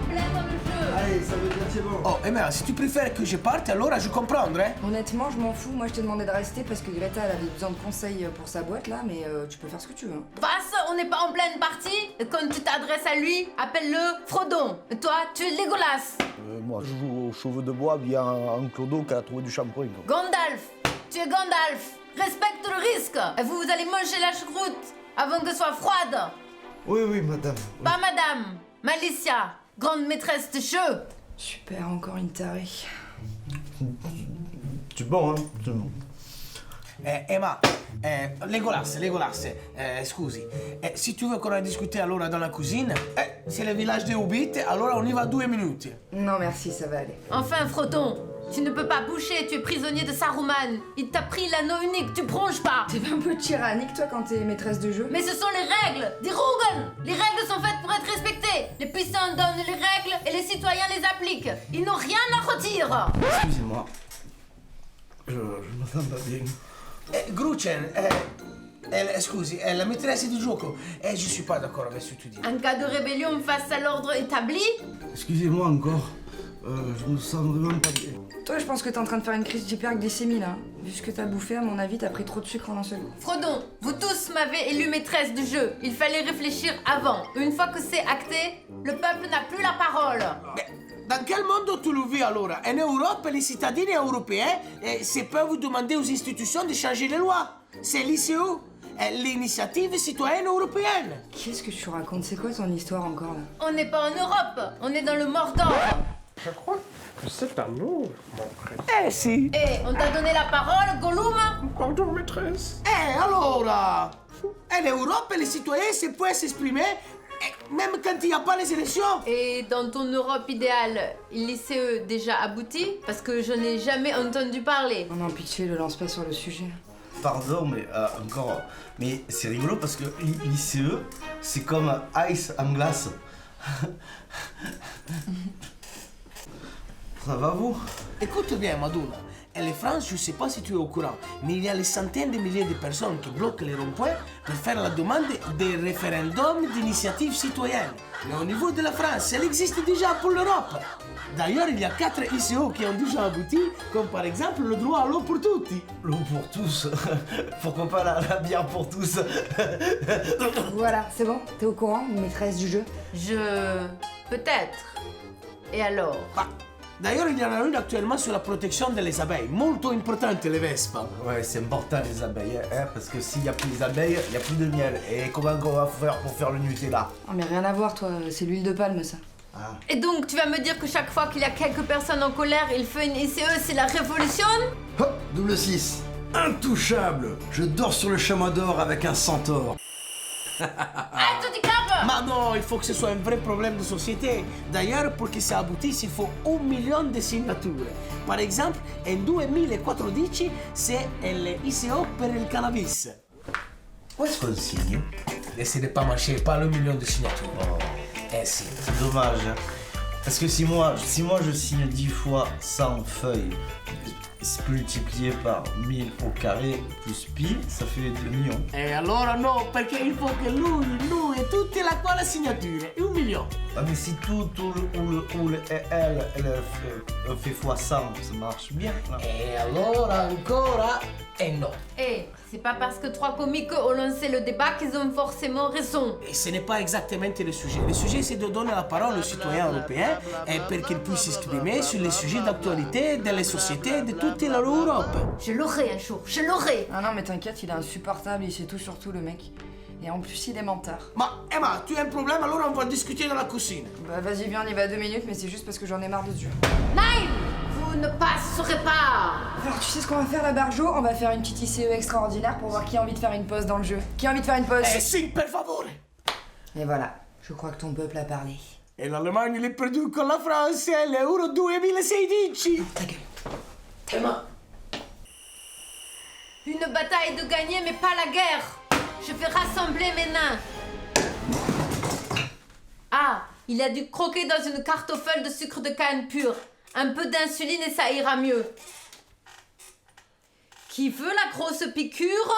complète le jeu. Allez, ça veut dire c'est bon. Oh, Emma, si tu préfères que je parte, alors je comprendrai. Honnêtement, je m'en fous. Moi, je t'ai demandé de rester parce que Greta, elle avait besoin de conseils pour sa boîte là, mais tu peux faire ce que tu veux. Passe, on n'est pas en pleine partie. Et quand tu t'adresses à lui, appelle-le Frodon. Et toi, tu es Legolas. Moi, je joue aux cheveux de bois via un clodo qui a trouvé du shampoing. Gandalf, tu es Gandalf. Respecte le risque. Et vous allez manger la choucroute avant qu'elle soit froide. Oui, oui, madame. Pas madame, Malicia, grande maîtresse de jeu. Super, encore une tarée. C'est bon, hein? C'est bon. Emma, Legolas, scusi, si tu veux qu'on en discute alors dans la cuisine, c'est le village des Hobbits, alors on y va 2 minutes. Non, merci, ça va aller. Enfin, Frodon, tu ne peux pas bouger, tu es prisonnier de Saruman. Il t'a pris l'anneau unique, tu bronches pas. T'es pas un peu tyrannique, toi, quand t'es maîtresse de jeu? Mais ce sont les règles des Rugen. Les règles sont faites pour être respectées. Les puissants donnent les règles et les citoyens les appliquent. Ils n'ont rien à redire. Excusez-moi. Je me sens pas bien. Gruchen, scusi, la maîtresse du gioco, je suis pas d'accord avec ce que tu dis. En cas de rébellion face à l'ordre établi, Excusez-moi encore. Je me sens vraiment pas bien. Toi, je pense que t'es en train de faire une crise d'hyperglycémie là. Vu ce que t'as bouffé, à mon avis, t'as pris trop de sucre en un seul coup. Frodon, vous tous m'avez élu maîtresse du jeu. Il fallait réfléchir avant. Une fois que c'est acté, le peuple n'a plus la parole. Mais dans quel monde tu le vis alors? En Europe, les citadins européens peuvent demander aux institutions de changer les lois. C'est l'ICO, l'initiative citoyenne européenne. Qu'est-ce que tu racontes? C'est quoi ton histoire encore là? On n'est pas en Europe, on est dans le Mordor. Je crois que c'est à nous, mon frère. Si. Et on t'a donné la parole, Gollum? Pardon, maîtresse. Alors, en Europe, les citoyens peuvent s'exprimer, même quand il n'y a pas les élections. Et dans ton Europe idéale, l'ICE déjà abouti? Parce que je n'ai jamais entendu parler. Oh non, pitié, le lance pas sur le sujet. Pardon, mais encore. Mais c'est rigolo parce que l'ICE, c'est comme ice en glace. Ça va vous? Écoute bien, Madonna. En France, je ne sais pas si tu es au courant, mais il y a des centaines de milliers de personnes qui bloquent les ronds-points pour faire la demande des référendums d'initiative citoyenne. Mais au niveau de la France, elle existe déjà pour l'Europe. D'ailleurs, il y a 4 ICO qui ont déjà abouti, comme par exemple le droit à l'eau pour tutti. L'eau pour tous. Pourquoi pas la bière pour tous? Voilà, c'est bon? T'es au courant, maîtresse du jeu? Peut-être. Et alors? D'ailleurs, il y en a une actuellement sur la protection des abeilles, molto importante les Vespa. Ouais, c'est important les abeilles, hein, parce que s'il n'y a plus les abeilles, il n'y a plus de miel. Et comment on va faire pour faire le Nutella? Oh, mais rien à voir, toi, c'est l'huile de palme, ça. Ah. Et donc, tu vas me dire que chaque fois qu'il y a quelques personnes en colère, il fait une ICE, c'est la révolution? Hop, double 6. Intouchable. Je dors sur le chameau d'or avec un centaure. Ah, tu dis cap! Mais non, il faut que ce soit un vrai problème de société. D'ailleurs, pour que ça aboutisse, il faut 1 million de signatures. Par exemple, en 2014, c'est l'ICO per il cannabis. Où est-ce qu'on signe? Et ce n'est pas marché, pas le million de signatures. Si. C'est dommage. Hein. Parce que si moi je signe 10 fois 100 feuilles, multiplié par 1000 au carré plus pi, ça fait 2 millions. Et alors non, perché il faut que lui et toute la qua la signature. 1 million. Ah mais si tout ou le elle fait fois 100, ça marche bien. Là. Et alors ancora, et non. Et c'est pas parce que 3 comiques ont lancé le débat qu'ils ont forcément raison. Et ce n'est pas exactement le sujet. Le sujet, c'est de donner la parole aux citoyens européens pour qu'ils puissent s'exprimer sur les sujets d'actualité de la société de toute l'Europe. Je l'aurai un jour, je l'aurai. Ah non, mais t'inquiète, il est insupportable, il sait tout sur tout, le mec. Et en plus, il est mentard. Mais Emma, tu as un problème, alors on va discuter dans la cuisine. Bah vas-y, viens, on y va 2 minutes, mais c'est juste parce que j'en ai marre de ce jeu. Nine! Vous ne passerez pas! Alors tu sais ce qu'on va faire, la Barjo? On va faire une petite ICE extraordinaire pour voir qui a envie de faire une pause dans le jeu. Qui a envie de faire une pause? Si, per favore. Et voilà, je crois que ton peuple a parlé. Et l'Allemagne l'est perdue con la France et l'Euro 2016. Ta gueule. Emma. Une bataille de gagner, mais pas la guerre! Je fais rassembler mes nains! Ah, il a dû croquer dans une cartoffelle de sucre de canne pur. Un peu d'insuline et ça ira mieux. Qui veut la grosse piqûre?